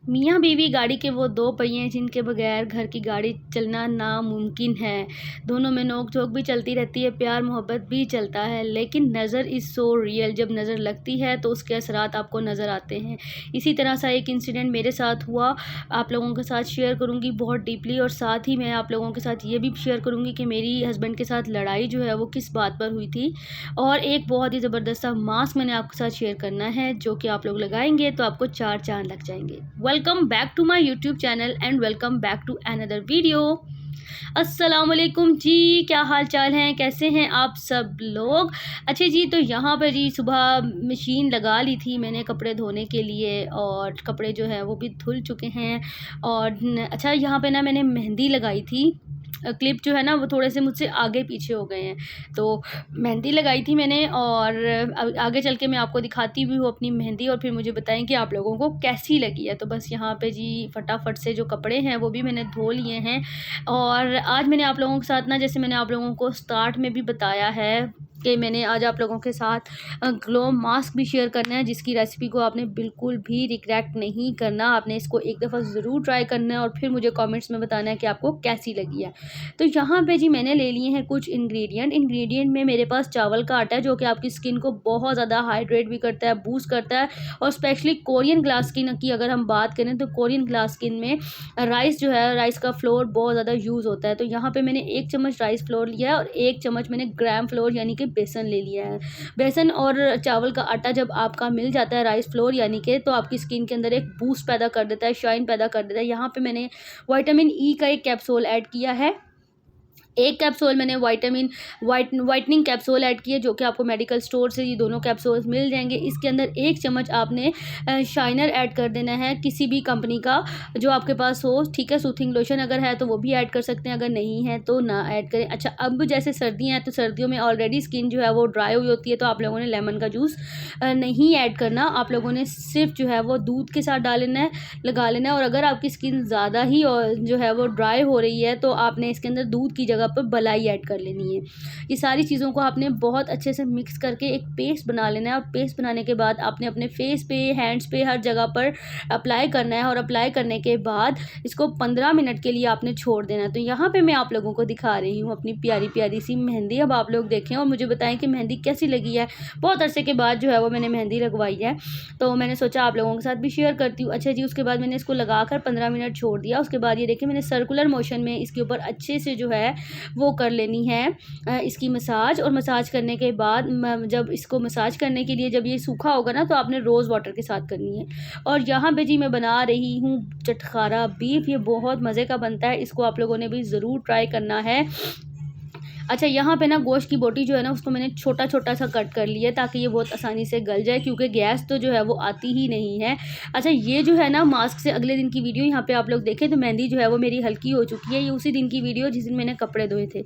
मियाँ बीवी गाड़ी के वो दो पहिए हैं जिनके बगैर घर की गाड़ी चलना नामुमकिन है। दोनों में नोक-झोंक भी चलती रहती है, प्यार मोहब्बत भी चलता है, लेकिन नज़र इज़ सो रियल। जब नज़र लगती है तो उसके असरात आपको नज़र आते हैं। इसी तरह सा एक इंसिडेंट मेरे साथ हुआ, आप लोगों के साथ शेयर करूँगी बहुत डीपली, और साथ ही मैं आप लोगों के साथ ये भी शेयर करूँगी कि मेरी हस्बैंड के साथ लड़ाई जो है वो किस बात पर हुई थी। और एक बहुत ही ज़बरदस्त सा मास्क मैंने आपके साथ शेयर करना है, जो कि आप लोग लगाएँगे तो आपको 4 चाँद लग जाएँगे। Welcome back to my YouTube channel and welcome back to another video. अस्सलाम वालेकुम जी, क्या हाल चाल हैं, कैसे हैं आप सब लोग। अच्छा जी, तो यहाँ पे जी सुबह मशीन लगा ली थी मैंने कपड़े धोने के लिए, और कपड़े जो है वो भी धुल चुके हैं। और अच्छा, यहाँ पे ना मैंने मेहंदी लगाई थी। क्लिप जो है ना वो थोड़े से मुझसे आगे पीछे हो गए हैं, तो मेहंदी लगाई थी मैंने, और आगे चल के मैं आपको दिखाती भी हूँ अपनी मेहंदी, और फिर मुझे बताएं कि आप लोगों को कैसी लगी है। तो बस यहाँ पे जी फटाफट से जो कपड़े हैं वो भी मैंने धो लिए हैं। और आज मैंने आप लोगों के साथ ना, जैसे मैंने आप लोगों को स्टार्ट में भी बताया है कि मैंने आज आप लोगों के साथ ग्लो मास्क भी शेयर करना है, जिसकी रेसिपी को आपने बिल्कुल भी रिग्रेट नहीं करना। आपने इसको एक दफ़ा ज़रूर ट्राई करना है और फिर मुझे कमेंट्स में बताना है कि आपको कैसी लगी है। तो यहाँ पे जी मैंने ले लिए हैं कुछ इंग्रेडिएंट में मेरे पास चावल का आटा है, जो कि आपकी स्किन को बहुत ज़्यादा हाइड्रेट भी करता है, बूस्ट करता है। और स्पेशली कोरियन ग्लास स्किन की अगर हम बात करें तो कोरियन ग्लास स्किन में राइस जो है, राइस का फ्लोर बहुत ज़्यादा यूज़ होता है। तो यहाँ पे मैंने 1 चम्मच राइस फ्लोर लिया है और 1 चम्मच मैंने ग्राम फ्लोर यानी कि बेसन ले लिया है। बेसन और चावल का आटा जब आपका मिल जाता है राइस फ्लोर यानी कि, तो आपकी स्किन के अंदर एक बूस्ट पैदा कर देता है, शाइन पैदा कर देता है। यहाँ पे मैंने विटामिन ई का एक कैप्सूल ऐड किया है। 1 कैप्सूल मैंने व्हाइटनिंग कैप्सूल ऐड की है, जो कि आपको मेडिकल स्टोर से ये दोनों कैप्सूल्स मिल जाएँगे। इसके अंदर 1 चम्मच आपने शाइनर ऐड कर देना है, किसी भी कंपनी का जो आपके पास हो, ठीक है। सूथिंग लोशन अगर है तो वो भी ऐड कर सकते हैं, अगर नहीं है तो ना ऐड करें। अच्छा, अब जैसे सर्दियाँ हैं तो सर्दियों में ऑलरेडी स्किन जो है वो ड्राई हुई होती है, तो आप लोगों ने लेमन का जूस नहीं ऐड करना। आप लोगों ने सिर्फ जो है वो दूध के साथ डाल लेना है, लगा लेना है। और अगर आपकी स्किन ज़्यादा ही और जो है वो ड्राई हो रही है, तो आपने इसके अंदर दूध की जगह पर मलाई ऐड कर लेनी है। ये सारी चीज़ों को आपने बहुत अच्छे से मिक्स करके एक पेस्ट बना लेना है, और पेस्ट बनाने के बाद आपने अपने फेस पे, हैंड्स पे, हर जगह पर अप्लाई करना है। और अप्लाई करने के बाद इसको 15 मिनट के लिए आपने छोड़ देना है। तो यहाँ पे मैं आप लोगों को दिखा रही हूँ अपनी प्यारी प्यारी सी मेहंदी। अब आप लोग देखें और मुझे बताएं कि मेहंदी कैसी लगी है। बहुत अरसे के बाद जो है वो मैंने मेहंदी लगवाई है, तो मैंने सोचा आप लोगों के साथ भी शेयर करती हूँ। अच्छा जी, उसके बाद मैंने इसको लगाकर 15 मिनट छोड़ दिया। उसके बाद ये देखिए मैंने सर्कुलर मोशन में इसके ऊपर अच्छे से जो है वो कर लेनी है इसकी मसाज। और मसाज करने के बाद जब इसको मसाज करने के लिए जब ये सूखा होगा ना, तो आपने रोज़ वाटर के साथ करनी है। और यहाँ पे जी मैं बना रही हूँ चटखारा बीफ। ये बहुत मज़े का बनता है, इसको आप लोगों ने भी ज़रूर ट्राई करना है। अच्छा, यहाँ पे ना गोश्त की बोटी जो है ना, उसको मैंने छोटा-छोटा सा कट कर लिया है, ताकि ये बहुत आसानी से गल जाए, क्योंकि गैस तो जो है वो आती ही नहीं है। अच्छा, ये जो है ना मास्क से अगले दिन की वीडियो, यहाँ पे आप लोग देखें तो मेहंदी जो है वो मेरी हल्की हो चुकी है। ये उसी दिन की वीडियो जिस दिन मैंने कपड़े धोए थे।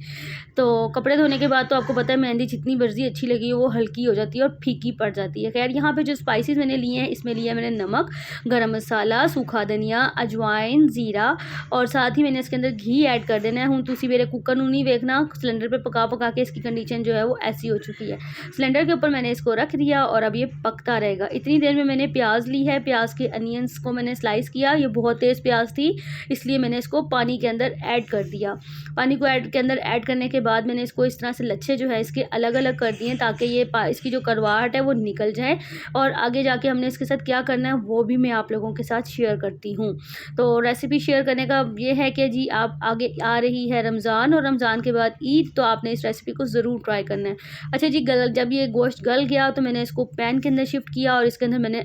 तो कपड़े धोने के बाद तो आपको पता है मेहंदी जितनी मर्ज़ी अच्छी लगी वो हल्की हो जाती है और फीकी पड़ जाती है। खैर, यहाँ पे जो स्पाइसेस मैंने लिए हैं, इसमें लिया मैंने नमक, गरम मसाला, सूखा धनिया, अजवाइन, ज़ीरा, और साथ ही मैंने इसके अंदर घी ऐड कर देना है। हुण तुसी मेरे कुकर नूं नहीं वेखना, सिलेंडर पे पका के इसकी कंडीशन जो है वो ऐसी हो चुकी है। सिलेंडर के ऊपर मैंने इसको रख दिया और अब ये पकता रहेगा। इतनी देर में मैंने प्याज ली है, प्याज के अनियंस को मैंने स्लाइस किया। ये बहुत तेज़ प्याज थी, इसलिए मैंने इसको पानी के अंदर ऐड कर दिया। पानी को ऐड करने के बाद मैंने इसको इस तरह से लच्छे जो है इसके अलग अलग कर दिए, ताकि ये इसकी जो करवाहट है वो निकल जाए। और आगे जाके हमने इसके साथ क्या करना है वो भी मैं आप लोगों के साथ शेयर करती हूँ। तो रेसिपी शेयर करने का ये है कि जी आप आगे आ रही है रमज़ान, और रमज़ान के बाद ईद, तो आपने इस रेसिपी को ज़रूर ट्राई करना है। अच्छा जी, जब ये गोश्त गल गया तो मैंने इसको पैन के अंदर शिफ्ट किया, और इसके अंदर मैंने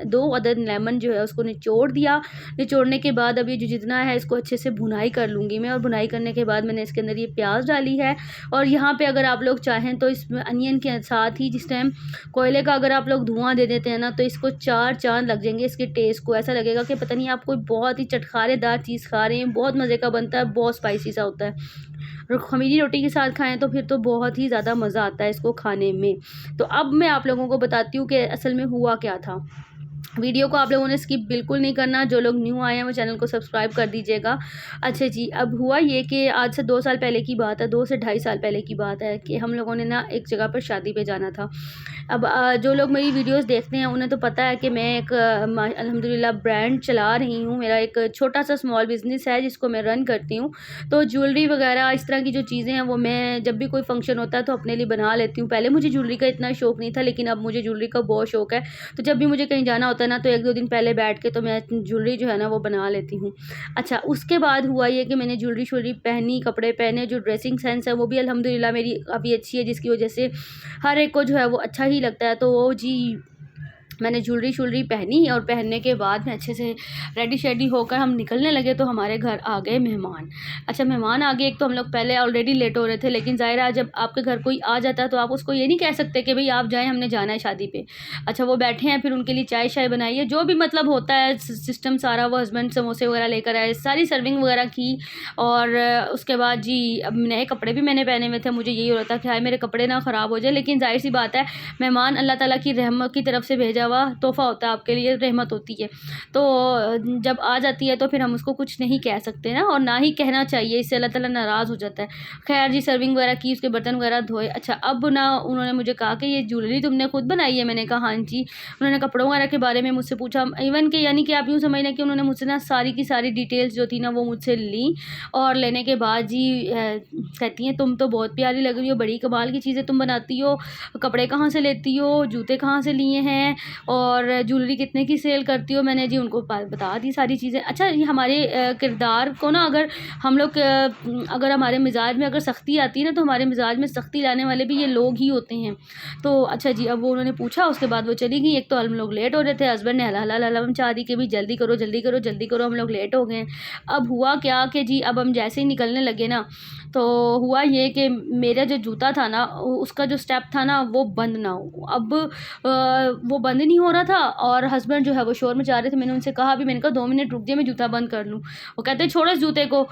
2 अदद लेमन जो है उसको निचोड़ दिया। निचोड़ने के बाद अब ये जो जितना है इसको अच्छे से भुनाई कर लूँगी मैं, और भुनाई करने के बाद मैंने इसके अंदर ये प्याज डाली है। और यहाँ पे अगर आप लोग चाहें तो इसमें अनियन के साथ ही, जिस टाइम कोयले का अगर आप लोग धुआं दे देते हैं ना, तो इसको 4 चाँद लग जाएंगे इसके टेस्ट को। ऐसा लगेगा कि पता नहीं आप कोई बहुत ही चटखारेदार चीज़ खा रहे हैं। बहुत मज़े का बनता है, बहुत स्पाइसी सा होता है। और खमीरी रोटी के साथ खाएं तो फिर तो बहुत ही ज़्यादा मज़ा आता है इसको खाने में। तो अब मैं आप लोगों को बताती हूँ कि असल में हुआ क्या था। वीडियो को आप लोगों ने स्किप बिल्कुल नहीं करना। जो लोग न्यू आए हैं वो चैनल को सब्सक्राइब कर दीजिएगा। अच्छा जी, अब हुआ ये कि आज से 2 साल पहले की बात है, 2 से ढाई साल पहले की बात है कि हम लोगों ने ना एक जगह पर शादी पे जाना था। अब जो लोग मेरी वीडियोस देखते हैं उन्हें तो पता है कि मैं एक अल्हम्दुलिल्लाह ब्रांड चला रही हूँ। मेरा एक छोटा-सा स्मॉल बिज़नेस है जिसको मैं रन करती हूँ। तो ज्वेलरी वगैरह इस तरह की जो चीज़ें हैं वो मैं जब भी कोई फंक्शन होता है तो अपने लिए बना लेती हूँ। पहले मुझे ज्वेलरी का इतना शौक नहीं था, लेकिन अब मुझे ज्वेलरी का बहुत शौक है। तो जब भी मुझे कहीं जाना होता है ना, तो 1-2 दिन पहले बैठ के तो मैं ज्वेलरी जो है ना वो बना लेती हूँ। अच्छा, उसके बाद हुआ ये कि मैंने ज्वेलरी पहनी, कपड़े पहने, जो ड्रेसिंग सेंस है वो भी अल्हम्दुलिल्लाह मेरी काफ़ी अच्छी है, जिसकी वजह से हर एक को जो है वो अच्छा ही लगता है। तो वो जी, मैंने ज्वेलरी पहनी और पहनने के बाद में अच्छे से रेडी शेडी होकर हम निकलने लगे तो हमारे घर आ गए मेहमान। अच्छा, मेहमान आ गए, एक तो हम लोग पहले ऑलरेडी लेट हो रहे थे, लेकिन ज़ाहिर है जब आपके घर कोई आ जाता है तो आप उसको ये नहीं कह सकते कि भई आप जाएँ, हमने जाना है शादी पे। अच्छा, वो बैठे हैं, फिर उनके लिए चाय-शाय बनाई है, जो भी मतलब होता है सिस्टम सारा, वो हस्बैंड समोसे वगैरह लेकर आए, सारी सर्विंग वगैरह की। और उसके बाद जी, अब नए कपड़े भी मैंने पहने हुए थे, मुझे यही हो रहा था कि हाय मेरे कपड़े ना ख़राब हो जाए, लेकिन ज़ाहिर-सी बात है, मेहमान अल्लाह ताला की रहमत की तरफ से भेजा हुआ तोहफ़ा होता है, आपके लिए रहमत होती है। तो जब आ जाती है तो फिर हम उसको कुछ नहीं कह सकते ना, और ना ही कहना चाहिए, इससे अल्लाह ताला नाराज़ हो जाता है। ख़ैर जी, सर्विंग वगैरह की, उसके बर्तन वगैरह धोए। अच्छा, अब ना उन्होंने मुझे कहा कि ये ज्वेलरी तुमने खुद बनाई है? मैंने कहा हाँ जी। उन्होंने कपड़ों वगैरह के बारे में मुझसे पूछा, इवन कि यानी कि आप यूँ समझ लें कि उन्होंने मुझसे ना सारी की सारी डिटेल्स जो थी ना वो मुझसे ली। और लेने के बाद जी कहती हैं तुम तो बहुत प्यारी लग रही हो, बड़ी कमाल की चीज़ें तुम बनाती हो, कपड़े कहाँ से लेती हो, जूते कहाँ से लिए हैं, और ज्वेलरी कितने की सेल करती हो? मैंने जी उनको बता दी सारी चीज़ें। अच्छा, ये हमारे किरदार को ना, अगर हम लोग अगर हमारे मिजाज में अगर सख्ती आती है ना, तो हमारे मिजाज में सख्ती लाने वाले भी ये लोग ही होते हैं। तो अच्छा जी, अब वो उन्होंने पूछा, उसके बाद वो चली गई। एक तो हम लोग लेट हो रहे थे, हस्बैंड ने हला मचा दी कि भी जल्दी करो जल्दी करो जल्दी करो, हम लोग लेट हो गए। अब हुआ क्या कि जी, अब हम जैसे ही निकलने लगे ना, तो हुआ ये कि मेरा जो जूता था ना, उसका जो स्टेप था ना वो बंद ना हो। अब वो बंद नहीं हो रहा था और हस्बैंड जो है वो शोर मचा रहे थे। मैंने उनसे कहा भी, मैंने कहा 2 मिनट रुक जाइए, मैं जूता बंद कर लूँ। वो कहते हैं छोड़ो इस जूते को,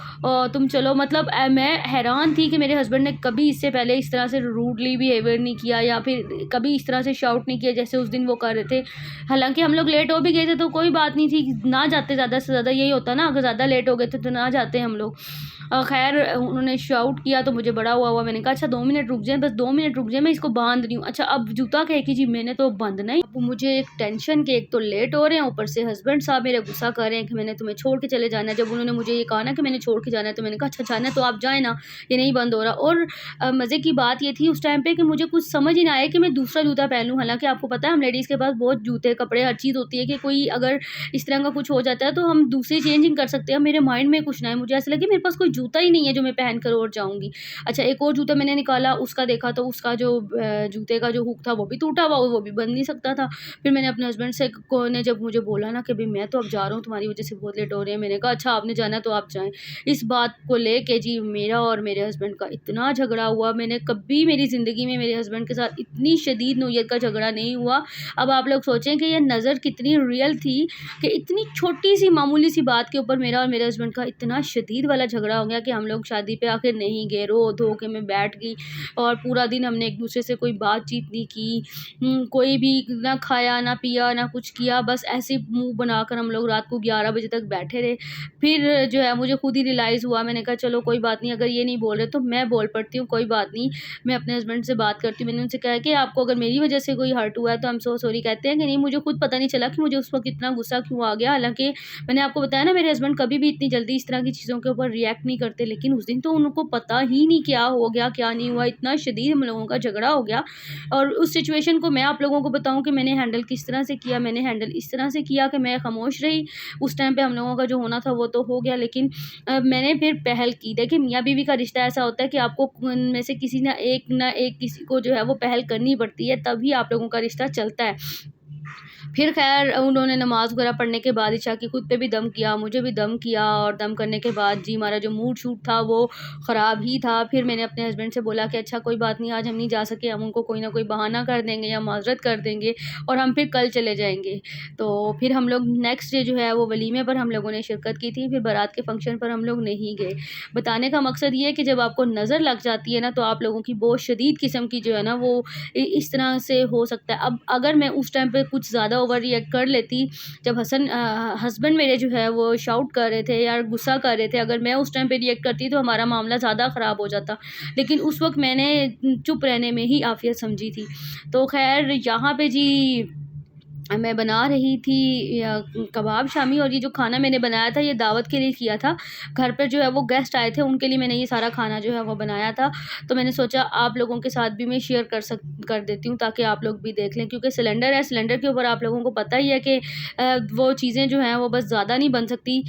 तुम चलो। मतलब मैं हैरान थी कि मेरे हस्बैंड ने कभी इससे पहले इस तरह से रूडली बिहेवियर नहीं किया, या फिर कभी इस तरह से शाउट नहीं किया जैसे उस दिन वो कर रहे थे। हालाँकि हम लोग लेट हो भी गए थे तो कोई बात नहीं थी, ना जाते, ज़्यादा से ज़्यादा यही होता ना, अगर ज़्यादा लेट हो गए थे तो ना जाते हम लोग। ख़ैर उन्होंने शाउट किया तो मुझे बड़ा हुआ। मैंने कहा अच्छा 2 मिनट रुक जाएँ, बस 2 मिनट रुक जाएँ, मैं इसको बाँध रही हूँ। अच्छा, अब जूता कहे कि जी मैंने तो बाँधना ही। अब मुझे एक टेंशन कि एक तो लेट हो रहे हैं, ऊपर से हस्बैंड साहब मेरे गुस्सा कर रहे हैं कि मैंने तुम्हें छोड़ के चले जाना है। जब उन्होंने मुझे ये कहा ना कि मैंने छोड़ के जाना है, तो मैंने कहा अच्छा जाना है तो आप जाएँ ना, ये नहीं बंद हो रहा। और मज़े की बात ये थी उस टाइम पे कि मुझे कुछ समझ ही ना आया कि मैं दूसरा जूता पहन लूँ। हालाँकि आपको पता है हम लेडीज़ के पास बहुत जूते, कपड़े, हर चीज़ होती है कि कोई अगर इस तरह का कुछ हो जाता है तो हम दूसरी चेंजिंग कर सकते हैं। मेरे माइंड में कुछ ना है, मुझे ऐसा लगा कि मेरे पास कोई जूता ही नहीं है जो मैं पहन कर और जाऊँगी। अच्छा, एक और जूता मैंने निकाला, उसका देखा तो उसका जो जूते का जो हुक था वो भी टूटा हुआ, वो भी बंध नहीं सकता था। फिर मैंने अपने हस्बैंड से को ने जब मुझे बोला ना कि भई मैं तो अब जा रहा हूँ, तुम्हारी वज़ह से बहुत लेट हो रहे हैं। मैंने कहा अच्छा आपने जाना है तो आप जाएँ। इस बात को लेके जी मेरा और मेरे हस्बैंड का इतना झगड़ा हुआ, मैंने कभी मेरी ज़िंदगी में मेरे हस्बैंड के साथ इतनी शदीद नोयत का झगड़ा नहीं हुआ। अब आप लोग सोचें कि ये नज़र कितनी रियल थी कि इतनी छोटी-सी मामूली-सी बात के ऊपर मेरा और मेरे हस्बैंड का इतना शदीद वाला झगड़ा हो गया कि हम लोग शादी पे आके नहीं गए, रो-धो के मैं बैठ गई और पूरा दिन हमने एक-दूसरे से कोई बातचीत नहीं की। कोई भी ना खाया, ना पिया, ना कुछ किया, बस ऐसे ही मुँह बनाकर हम लोग रात को 11 बजे तक बैठे रहे। फिर जो है मुझे खुद ही रियलाइज़ हुआ, मैंने कहा चलो कोई बात नहीं, अगर ये नहीं बोल रहे तो मैं बोल पड़ती हूँ, कोई बात नहीं। मैं अपने हस्बैंड से बात करती हूँ। मैंने उनसे कहा कि आपको अगर मेरी वज़ह से कोई हर्ट हुआ है तो आई एम सो सॉरी। कहते हैं कि नहीं, मुझे खुद पता नहीं चला कि मुझे उस वक़्त इतना गुस्सा क्यों आ गया। हालाँकि मैंने आपको बताया ना, मेरे हस्बैंड कभी भी इतनी जल्दी इस तरह की चीज़ों के ऊपर रिएक्ट नहीं करते, लेकिन उस दिन तो उनको पता ही नहीं क्या हो गया, क्या नहीं हुआ, इतना शदीद हम लोगों का झगड़ा हो गया। और उस सिचुएशन को मैं आप लोगों को बताऊँ कि मैंने हैंडल किस तरह से किया, मैंने हैंडल इस तरह से किया कि मैं खामोश रही। उस टाइम पे हम लोगों का जो होना था वो तो हो गया, लेकिन मैंने फिर पहल की। देखिए, मियाँ-बीवी का रिश्ता ऐसा होता है कि आपको उनमें से किसी ना एक किसी को जो है वो पहल करनी पड़ती है, तभी आप लोगों का रिश्ता चलता है। फिर ख़ैर उन्होंने नमाज़ वग़ैरह पढ़ने के बाद इशा की खुद पे भी दम किया, मुझे भी दम किया, और दम करने के बाद जी हमारा जो मूड शूट था वो ख़राब ही था। फिर मैंने अपने हस्बैंड से बोला कि अच्छा कोई बात नहीं, आज हम नहीं जा सके, हम उनको कोई ना कोई बहाना कर देंगे या माज़रत कर देंगे और हम फिर कल चले जाएँगे। तो फिर हम लोग नेक्स्ट डे जो है वो वलीमे पर हम लोगों ने शिरकत की थी, फिर बारात के फ़ंक्शन पर हम लोग नहीं गए। बताने का मकसद ये है कि जब आपको नज़र लग जाती है ना, तो आप लोगों की बहुत शदीद किस्म की जो है ना वो इस तरह से हो सकता है। अब अगर मैं उस टाइम पे कुछ ज़्यादा ओवर रिएक्ट कर लेती, जब हस्बैंड मेरे जो है वो शाउट कर रहे थे या गुस्सा कर रहे थे, अगर मैं उस टाइम पे रिएक्ट करती तो हमारा मामला ज़्यादा ख़राब हो जाता। लेकिन उस वक़्त मैंने चुप रहने में ही आफ़ियत समझी थी। तो ख़ैर यहाँ पे जी मैं बना रही थी कबाब शामी, और ये जो खाना मैंने बनाया था ये दावत के लिए किया था। घर पर जो है वो गेस्ट आए थे, उनके लिए मैंने ये सारा खाना जो है वो बनाया था। तो मैंने सोचा आप लोगों के साथ भी मैं शेयर कर देती हूँ, ताकि आप लोग भी देख लें, क्योंकि सिलेंडर है, सिलेंडर के ऊपर आप लोगों को पता ही है कि वो चीज़ें जो हैं वो बस ज़्यादा नहीं बन सकती।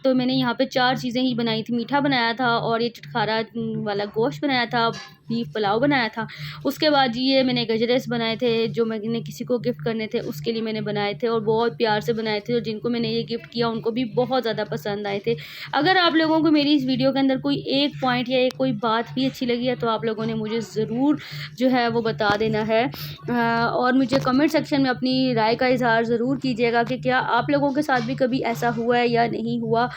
तो मैंने यहाँ पे 4 चीज़ें ही बनाई थी। मीठा बनाया था, और ये चटखारा वाला गोश्त बनाया था, बीफ पुलाव बनाया था। उसके बाद ये मैंने गजरेस बनाए थे, जो मैंने किसी को गिफ्ट करने थे उसके लिए मैंने बनाए थे, और बहुत प्यार से बनाए थे, और जिनको मैंने ये गिफ्ट किया उनको भी बहुत ज़्यादा पसंद आए थे। अगर आप लोगों को मेरी इस वीडियो के अंदर कोई एक पॉइंट या कोई बात भी अच्छी लगी है तो आप लोगों ने मुझे ज़रूर जो है वो बता देना है, और मुझे कमेंट सेक्शन में अपनी राय का इज़हार ज़रूर कीजिएगा कि क्या आप लोगों के साथ भी कभी ऐसा हुआ है या नहीं हुआ,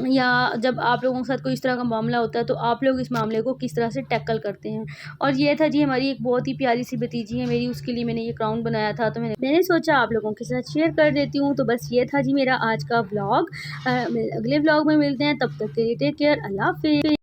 या जब आप लोगों के साथ कोई इस तरह का मामला होता है तो आप लोग इस मामले को किस तरह से टैकल करते हैं। और ये था जी हमारी एक बहुत ही प्यारी सी भतीजी है मेरी, उसके लिए मैंने ये क्राउन बनाया था, तो मैंने सोचा आप लोगों के साथ शेयर कर देती हूँ। तो बस ये था जी मेरा आज का व्लॉग। अगले व्लॉग में मिलते हैं, तब तक के लिए टेक केयर, अल्लाह हाफ़िज़।